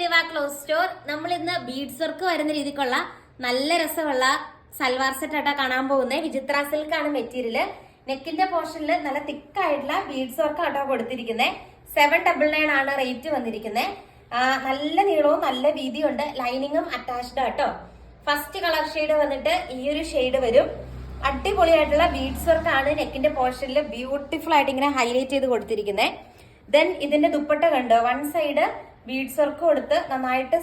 ദേവ cloth store. നമ്മൾ ഇന്ന് beads work വരുന്ന രീതിക്കുള്ള നല്ല രസമുള്ള സൽവാർ സെറ്റ് ആയിട്ടാ കാണാൻ പോകുന്നത്. വിചിത്ര സിൽക്ക് ആണ് മെറ്റീരിയൽ. നെക്കിന്റെ പോർഷനിൽ നല്ല തിക്കായിട്ടുള്ള ബീഡ്സ് വർക്ക് ആട്ടോ കൊടുത്തിരിക്കുന്നത്. 799 ആണ് റേറ്റ് വന്നിരിക്കുന്നത്. നല്ല നീളവും നല്ല വീതിയും ഉണ്ട്. ലൈനിങ്ങും അറ്റാച്ച്ഡ് ആട്ടോ. ഫസ്റ്റ് കളർ ഷെയ്ഡ് വന്നിട്ട് ഈ ഒരു ഷെയ്ഡ് വരും. അടിപൊളിയായിട്ടുള്ള ബീഡ്സ് വർക്ക് ആണ് നെക്കിന്റെ പോർഷനിൽ ബ്യൂട്ടിഫുൾ ആയിട്ട് ഇങ്ങനെ ഹൈലൈറ്റ് ചെയ്ത് കൊടുത്തിരിക്കുന്നത്. ദെൻ ഇതിന്റെ ദുപ്പട്ട കണ്ടോ, വൺ സൈഡ് ബീഡ്സ് വർക്ക് കൊടുത്ത് നന്നായിട്ട്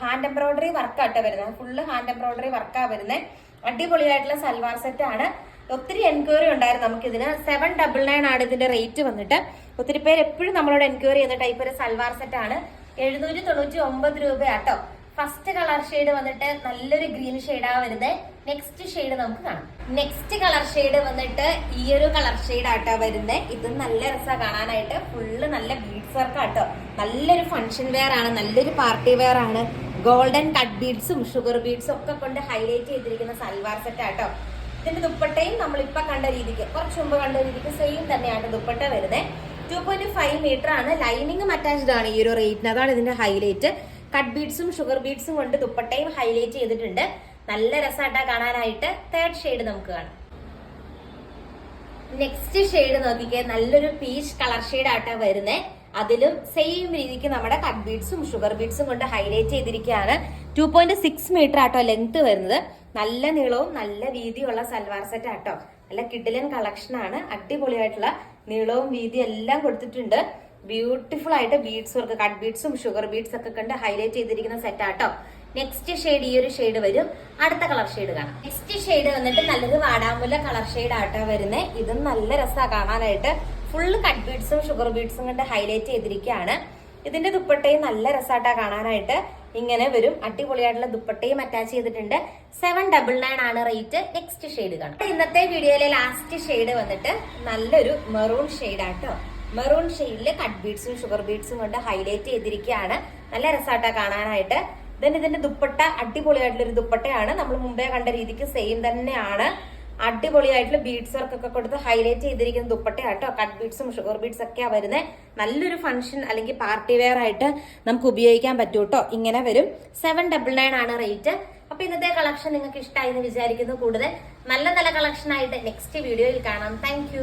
ഹാൻഡ് എംബ്രോയിഡറി വർക്കാട്ടോ വരുന്നത്. ഫുള്ള് ഹാൻഡ് എംബ്രോയിഡറി വർക്കാ വരുന്നത്. അടിപൊളിയായിട്ടുള്ള സൽവാർ സെറ്റ് ആണ്. ഒത്തിരി എൻക്വയറി ഉണ്ടായിരുന്നു നമുക്കിതിന്. 799 ആണ് ഇതിന്റെ റേറ്റ് വന്നിട്ട്. ഒത്തിരി പേര് എപ്പോഴും നമ്മളോട് എൻക്വയറി ചെയ്യുന്ന ടൈപ്പ് ഒരു സൽവാർ സെറ്റ് ആണ്. 799 രൂപയാട്ടോ. ഫസ്റ്റ് കളർ ഷെയ്ഡ് വന്നിട്ട് നല്ലൊരു ഗ്രീൻ ഷെയ്ഡാ വരുന്നത്. നെക്സ്റ്റ് ഷെയ്ഡ് നമുക്ക് കാണാം. നെക്സ്റ്റ് കളർ ഷെയ്ഡ് വന്നിട്ട് ഈ ഒരു കളർ ഷെയ്ഡ് ആട്ടോ വരുന്നത്. ഇത് നല്ല രസമാണ് കാണാനായിട്ട്. ഫുള്ള് നല്ല ബീഡ്സ് വർക്ക് ആട്ടോ. നല്ലൊരു ഫംഗ്ഷൻ വെയർ ആണ്, നല്ലൊരു പാർട്ടി വെയർ ആണ്. ഗോൾഡൻ കട്ട് ബീഡ്സും ഷുഗർ ബീഡ്സും ഒക്കെ കൊണ്ട് ഹൈലൈറ്റ് ചെയ്തിരിക്കുന്ന സൽവാർ സെറ്റ് ആട്ടോ. ഇതിന്റെ ദുപ്പട്ടയും നമ്മളിപ്പോ കണ്ട രീതിക്ക്, കുറച്ച് മുമ്പ് കണ്ട രീതിക്ക് സെയിം തന്നെയാണ് ദുപ്പട്ട വരുന്നത്. 2.5 മീറ്റർ ആണ്. ലൈനിങ്ങും അറ്റാച്ച്ഡ് ആണ് ഈ ഒരു റേറ്റിന്. അതാണ് ഇതിന്റെ ഹൈലൈറ്റ്. കട്ട് ബീഡ്സും ഷുഗർ ബീഡ്സും കൊണ്ട് ദുപ്പട്ടയും ഹൈലൈറ്റ് ചെയ്തിട്ടുണ്ട്. നല്ല രസമായിട്ടാ കാണാനായിട്ട്. തേർഡ് ഷെയ്ഡ് നമുക്ക് കാണാം. നെക്സ്റ്റ് ഷെയ്ഡ് നോക്കിക്കേ, നല്ലൊരു പീച്ച് കളർ ഷെയ്ഡ് ആട്ടാ വരുന്നത്. അതിലും സെയിം രീതിക്ക് നമ്മുടെ കട്ട് ബീഡ്സും ഷുഗർ ബീഡ്സും കൊണ്ട് ഹൈലൈറ്റ് ചെയ്തിരിക്കുകയാണ്. 2.6 മീറ്റർ ആട്ടോ ലെങ്ത് വരുന്നത്. നല്ല നീളവും നല്ല വീതിയുള്ള സൽവാർ സെറ്റ് ആട്ടോ. നല്ല കിഡിലൻ കളക്ഷൻ ആണ്. അടിപൊളിയായിട്ടുള്ള നീളവും വീതിയും എല്ലാം കൊടുത്തിട്ടുണ്ട്. ബ്യൂട്ടിഫുൾ ആയിട്ട് ബീഡ്സ് വർക്ക്, കട്ട് ബീഡ്സും ഷുഗർ ബീഡ്സ് ഒക്കെ കണ്ട് ഹൈലൈറ്റ് ചെയ്തിരിക്കുന്ന സെറ്റ് ആട്ടോ. നെക്സ്റ്റ് ഷെയ്ഡ് ഈ ഒരു ഷെയ്ഡ് വരും. അടുത്ത കളർ ഷെയ്ഡ് കാണാം. നെക്സ്റ്റ് ഷെയ്ഡ് വന്നിട്ട് നല്ലൊരു വാടാമുല്ല കളർ ഷെയ്ഡ് ആട്ടോ വരുന്നത്. ഇതും നല്ല രസമാണ് കാണാനായിട്ട്. ഫുള്ള് കട്ട് ബീഡ്സും ഷുഗർ ബീഡ്സും കൊണ്ട് ഹൈലൈറ്റ് ചെയ്തിരിക്കുകയാണ്. ഇതിന്റെ ദുപ്പട്ടയും നല്ല രസമായിട്ടാ കാണാനായിട്ട്. ഇങ്ങനെ വരും. അടിപൊളിയായിട്ടുള്ള ദുപ്പട്ടയും അറ്റാച്ച് ചെയ്തിട്ടുണ്ട്. 799 ആണ് റേറ്റ്. നെക്സ്റ്റ് ഷെയ്ഡ് കാണാം. ഇന്നത്തെ വീഡിയോയിലെ ലാസ്റ്റ് ഷെയ്ഡ് വന്നിട്ട് നല്ലൊരു മെറൂൺ ഷെയ്ഡ് ആട്ടോ. മെറൂൺ ഷെയ്ഡില് കട്ട് ബീഡ്സും ഷുഗർ ബീഡ്സും കൊണ്ട് ഹൈലൈറ്റ് ചെയ്തിരിക്കുകയാണ്. നല്ല രസമായിട്ടാ കാണാനായിട്ട്. ദെൻ ഇതിന്റെ ദുപ്പട്ട അടിപൊളിയായിട്ടുള്ള ഒരു ദുപ്പട്ടയാണ്. നമ്മൾ മുമ്പേ കണ്ട രീതിക്ക് സെയിം തന്നെയാണ്. അടിപൊളിയായിട്ടുള്ള ബീഡ്സ് വർക്ക് ഒക്കെ കൊടുത്ത് ഹൈലൈറ്റ് ചെയ്തിരിക്കുന്ന ദുപ്പട്ടയാട്ടോ. കട്ട് ബീഡ്സും ഷുഗർ ബീഡ്സ് ഒക്കെയാ വരുന്നത്. നല്ലൊരു ഫംഗ്ഷൻ അല്ലെങ്കിൽ പാർട്ടി വെയർ ആയിട്ട് നമുക്ക് ഉപയോഗിക്കാൻ പറ്റൂ കേട്ടോ. ഇങ്ങനെ വരും. 799 ആണ് റേറ്റ്. അപ്പൊ ഇന്നത്തെ കളക്ഷൻ നിങ്ങൾക്ക് ഇഷ്ടമായി എന്ന് വിചാരിക്കുന്നു. കൂടുതൽ നല്ല നല്ല കളക്ഷൻ ആയിട്ട് നെക്സ്റ്റ് വീഡിയോയിൽ കാണാം. താങ്ക്